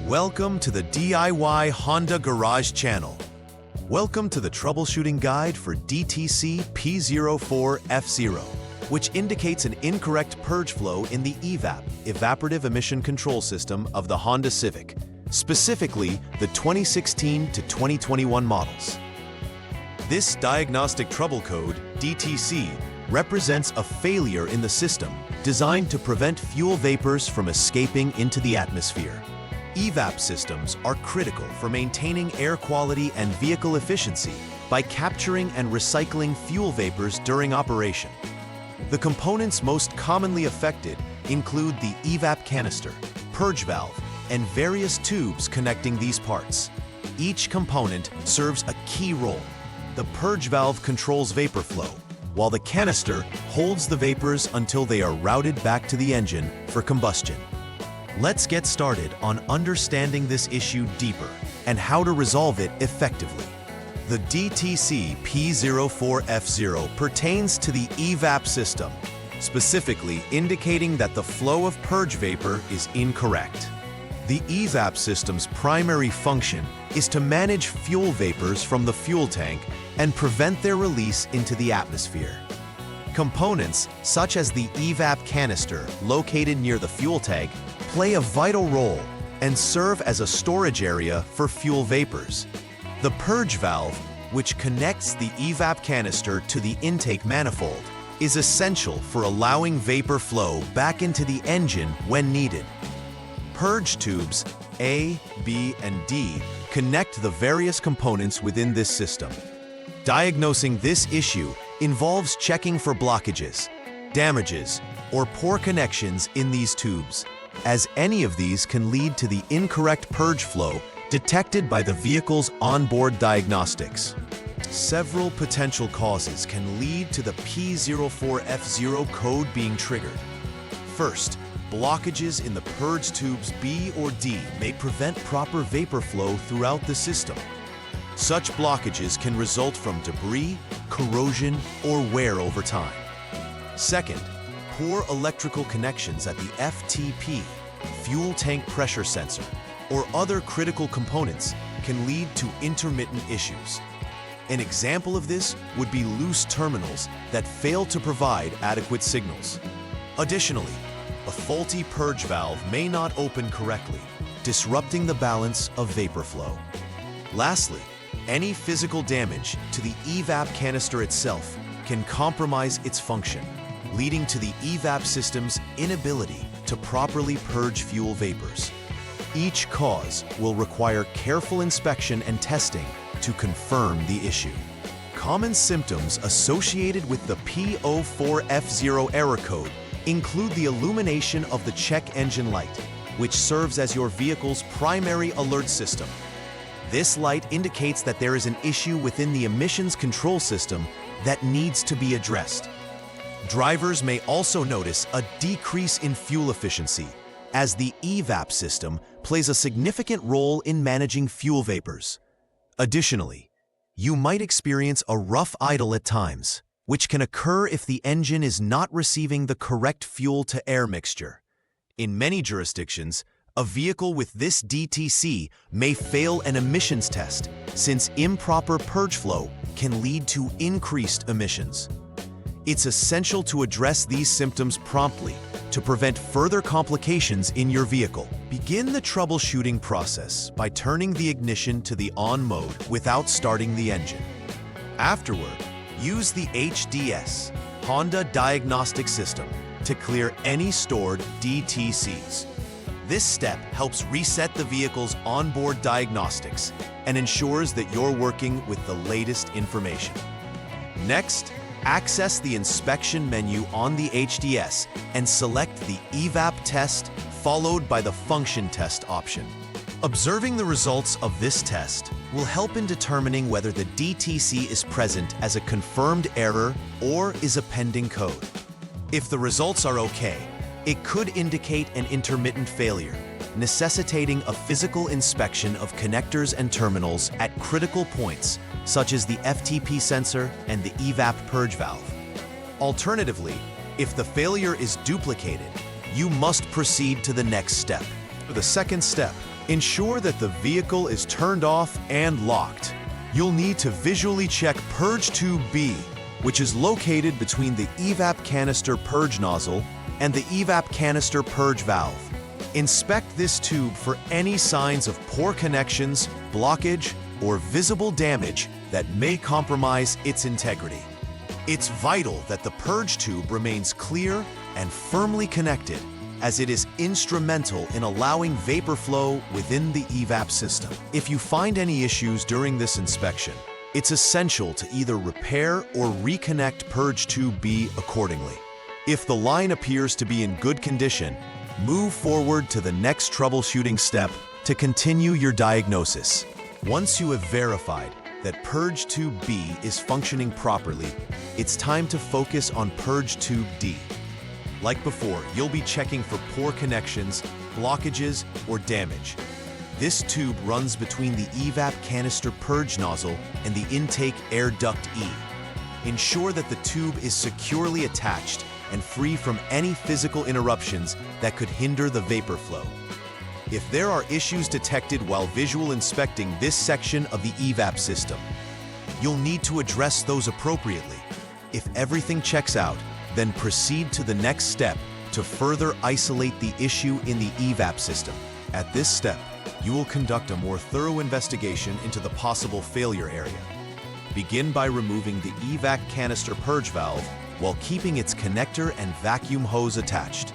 Welcome to the DIY Honda Garage channel. Welcome to the troubleshooting guide for DTC P04F0, which indicates an incorrect purge flow in the EVAP, Evaporative Emission Control System of the Honda Civic, specifically the 2016 to 2021 models. This diagnostic trouble code, DTC, represents a failure in the system designed to prevent fuel vapors from escaping into the atmosphere. EVAP systems are critical for maintaining air quality and vehicle efficiency by capturing and recycling fuel vapors during operation. The components most commonly affected include the EVAP canister, purge valve, and various tubes connecting these parts. Each component serves a key role. The purge valve controls vapor flow, while the canister holds the vapors until they are routed back to the engine for combustion. Let's get started on understanding this issue deeper and how to resolve it effectively. The DTC P04F0 pertains to the EVAP system, specifically indicating that the flow of purge vapor is incorrect. The EVAP system's primary function is to manage fuel vapors from the fuel tank and prevent their release into the atmosphere. Components such as the EVAP canister located near the fuel tank play a vital role and serve as a storage area for fuel vapors. The purge valve, which connects the EVAP canister to the intake manifold, is essential for allowing vapor flow back into the engine when needed. Purge tubes A, B, and D connect the various components within this system. Diagnosing this issue involves checking for blockages, damages, or poor connections in these tubes, as any of these can lead to the incorrect purge flow detected by the vehicle's onboard diagnostics. Several potential causes can lead to the P04F0 code being triggered. First, blockages in the purge tubes B or D may prevent proper vapor flow throughout the system. Such blockages can result from debris, corrosion, or wear over time. Second, poor electrical connections at the FTP, fuel tank pressure sensor, or other critical components can lead to intermittent issues. An example of this would be loose terminals that fail to provide adequate signals. Additionally, a faulty purge valve may not open correctly, disrupting the balance of vapor flow. Lastly, any physical damage to the EVAP canister itself can compromise its function, leading to the EVAP system's inability to properly purge fuel vapors. Each cause will require careful inspection and testing to confirm the issue. Common symptoms associated with the P04F0 error code include the illumination of the check engine light, which serves as your vehicle's primary alert system. This light indicates that there is an issue within the emissions control system that needs to be addressed. Drivers may also notice a decrease in fuel efficiency, as the EVAP system plays a significant role in managing fuel vapors. Additionally, you might experience a rough idle at times, which can occur if the engine is not receiving the correct fuel-to-air mixture. In many jurisdictions, a vehicle with this DTC may fail an emissions test, since improper purge flow can lead to increased emissions. It's essential to address these symptoms promptly to prevent further complications in your vehicle. Begin the troubleshooting process by turning the ignition to the on mode without starting the engine. Afterward, use the HDS, Honda Diagnostic System, to clear any stored DTCs. This step helps reset the vehicle's onboard diagnostics and ensures that you're working with the latest information. Next, access the inspection menu on the HDS and select the EVAP test followed by the function test option. Observing the results of this test will help in determining whether the DTC is present as a confirmed error or is a pending code. If the results are okay, it could indicate an intermittent failure, necessitating a physical inspection of connectors and terminals at critical points, such as the FTP sensor and the EVAP purge valve. Alternatively, if the failure is duplicated, you must proceed to the next step. For the second step, Ensure that the vehicle is turned off and locked. You'll need to visually check Purge Tube B, which is located between the EVAP canister purge nozzle and the EVAP canister purge valve. Inspect this tube for any signs of poor connections, blockage, or visible damage that may compromise its integrity. It's vital that the purge tube remains clear and firmly connected, as it is instrumental in allowing vapor flow within the EVAP system. If you find any issues during this inspection, it's essential to either repair or reconnect Purge Tube B accordingly. If the line appears to be in good condition, move forward to the next troubleshooting step to continue your diagnosis. Once you have verified that Purge Tube B is functioning properly, it's time to focus on Purge Tube D. Like before, you'll be checking for poor connections, blockages, or damage. This tube runs between the EVAP canister purge nozzle and the intake air duct E. Ensure that the tube is securely attached and free from any physical interruptions that could hinder the vapor flow. If there are issues detected while visual inspecting this section of the EVAP system, you'll need to address those appropriately. If everything checks out, then proceed to the next step to further isolate the issue in the EVAP system. At this step, you will conduct a more thorough investigation into the possible failure area. Begin by removing the EVAP canister purge valve while keeping its connector and vacuum hose attached.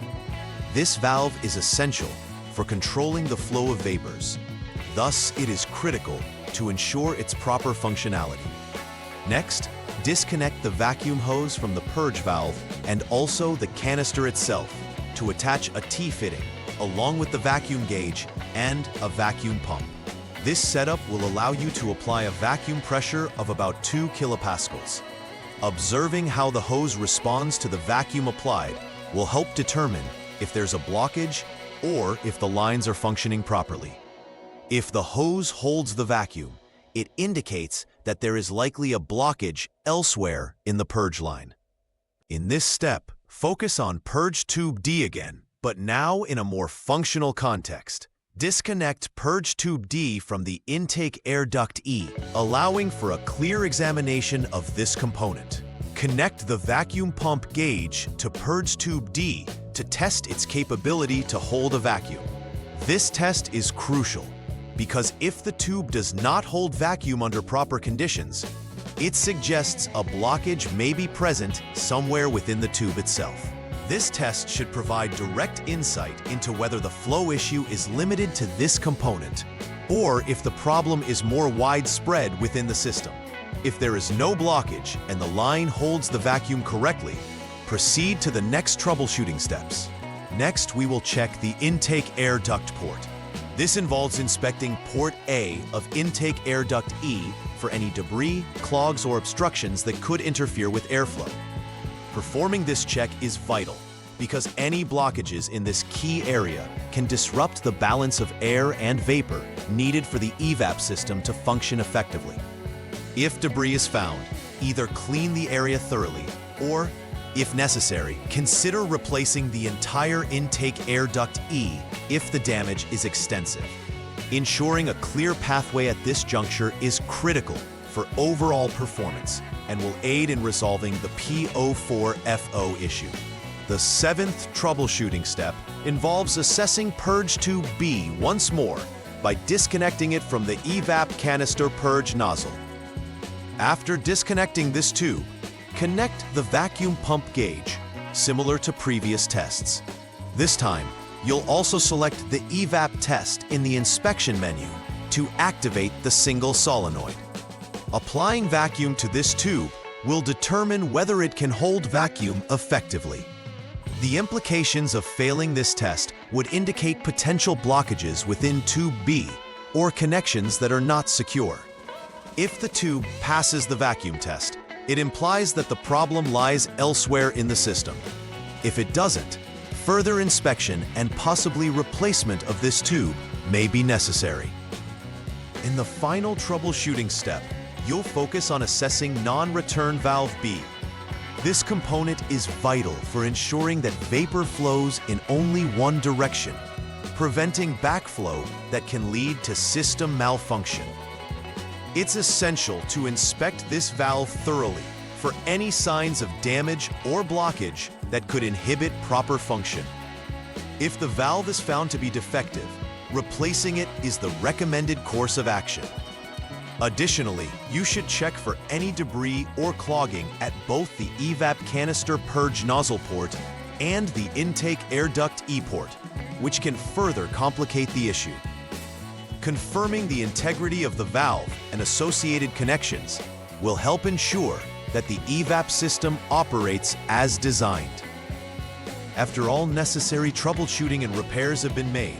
This valve is essential for controlling the flow of vapors. Thus, it is critical to ensure its proper functionality. Next, disconnect the vacuum hose from the purge valve and also the canister itself to attach a T-fitting, along with the vacuum gauge and a vacuum pump. This setup will allow you to apply a vacuum pressure of about 2 kilopascals. Observing how the hose responds to the vacuum applied will help determine if there's a blockage or if the lines are functioning properly. If the hose holds the vacuum, it indicates that there is likely a blockage elsewhere in the purge line. In this step, focus on Purge Tube D again, but now in a more functional context. Disconnect Purge Tube D from the intake air duct E, allowing for a clear examination of this component. Connect the vacuum pump gauge to Purge Tube D to test its capability to hold a vacuum. This test is crucial because if the tube does not hold vacuum under proper conditions, it suggests a blockage may be present somewhere within the tube itself. This test should provide direct insight into whether the flow issue is limited to this component, or if the problem is more widespread within the system. If there is no blockage and the line holds the vacuum correctly, proceed to the next troubleshooting steps. Next, we will check the intake air duct port. This involves inspecting port A of intake air duct E for any debris, clogs, or obstructions that could interfere with airflow. Performing this check is vital because any blockages in this key area can disrupt the balance of air and vapor needed for the EVAP system to function effectively. If debris is found, either clean the area thoroughly or, if necessary, consider replacing the entire intake air duct E if the damage is extensive. Ensuring a clear pathway at this juncture is critical for overall performance and will aid in resolving the P04F0 issue. The seventh troubleshooting step involves assessing Purge Tube B once more by disconnecting it from the EVAP canister purge nozzle. After disconnecting this tube, connect the vacuum pump gauge, similar to previous tests. This time, you'll also select the EVAP test in the inspection menu to activate the single solenoid. Applying vacuum to this tube will determine whether it can hold vacuum effectively. The implications of failing this test would indicate potential blockages within tube B or connections that are not secure. If the tube passes the vacuum test, it implies that the problem lies elsewhere in the system. If it doesn't, further inspection and possibly replacement of this tube may be necessary. In the final troubleshooting step, you'll focus on assessing non-return valve B. This component is vital for ensuring that vapor flows in only one direction, preventing backflow that can lead to system malfunction. It's essential to inspect this valve thoroughly for any signs of damage or blockage that could inhibit proper function. If the valve is found to be defective, replacing it is the recommended course of action. Additionally, you should check for any debris or clogging at both the EVAP canister purge nozzle port and the intake air duct E-port, which can further complicate the issue. Confirming the integrity of the valve and associated connections will help ensure that the EVAP system operates as designed. After all necessary troubleshooting and repairs have been made,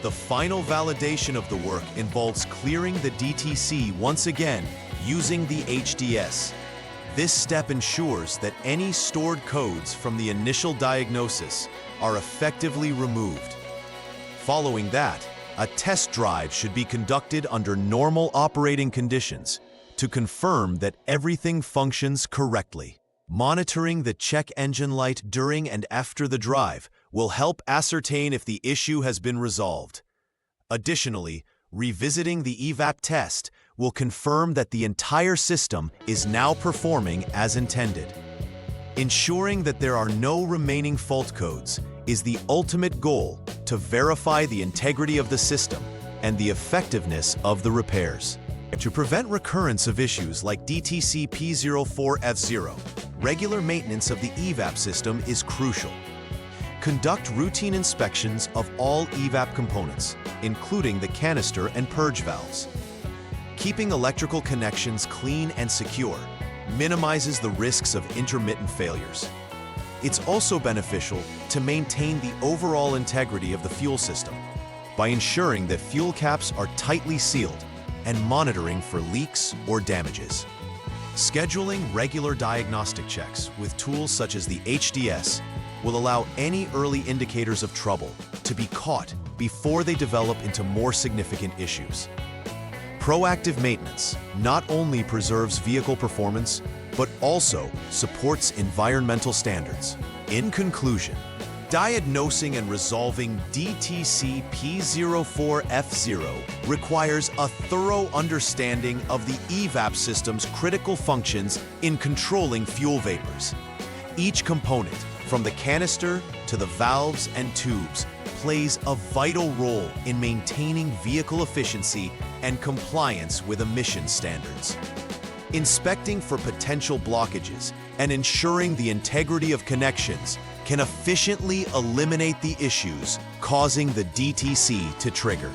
the final validation of the work involves clearing the DTC once again using the HDS. This step ensures that any stored codes from the initial diagnosis are effectively removed. Following that, a test drive should be conducted under normal operating conditions to confirm that everything functions correctly. Monitoring the check engine light during and after the drive will help ascertain if the issue has been resolved. Additionally, revisiting the EVAP test will confirm that the entire system is now performing as intended. Ensuring that there are no remaining fault codes is the ultimate goal to verify the integrity of the system and the effectiveness of the repairs. To prevent recurrence of issues like DTC P04F0, regular maintenance of the EVAP system is crucial. Conduct routine inspections of all EVAP components, including the canister and purge valves. Keeping electrical connections clean and secure minimizes the risks of intermittent failures. It's also beneficial to maintain the overall integrity of the fuel system by ensuring that fuel caps are tightly sealed and monitoring for leaks or damages. Scheduling regular diagnostic checks with tools such as the HDS will allow any early indicators of trouble to be caught before they develop into more significant issues. Proactive maintenance not only preserves vehicle performance, but also supports environmental standards. In conclusion, diagnosing and resolving DTC P04F0 requires a thorough understanding of the EVAP system's critical functions in controlling fuel vapors. Each component, from the canister to the valves and tubes, plays a vital role in maintaining vehicle efficiency and compliance with emission standards. Inspecting for potential blockages and ensuring the integrity of connections can efficiently eliminate the issues causing the DTC to trigger.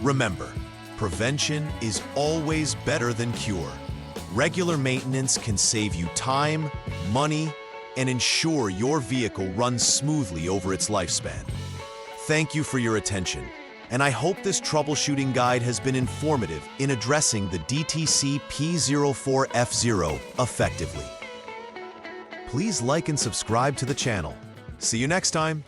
Remember, prevention is always better than cure. Regular maintenance can save you time, money, and ensure your vehicle runs smoothly over its lifespan. Thank you for your attention, and I hope this troubleshooting guide has been informative in addressing the DTC P04F0 effectively. Please like and subscribe to the channel. See you next time.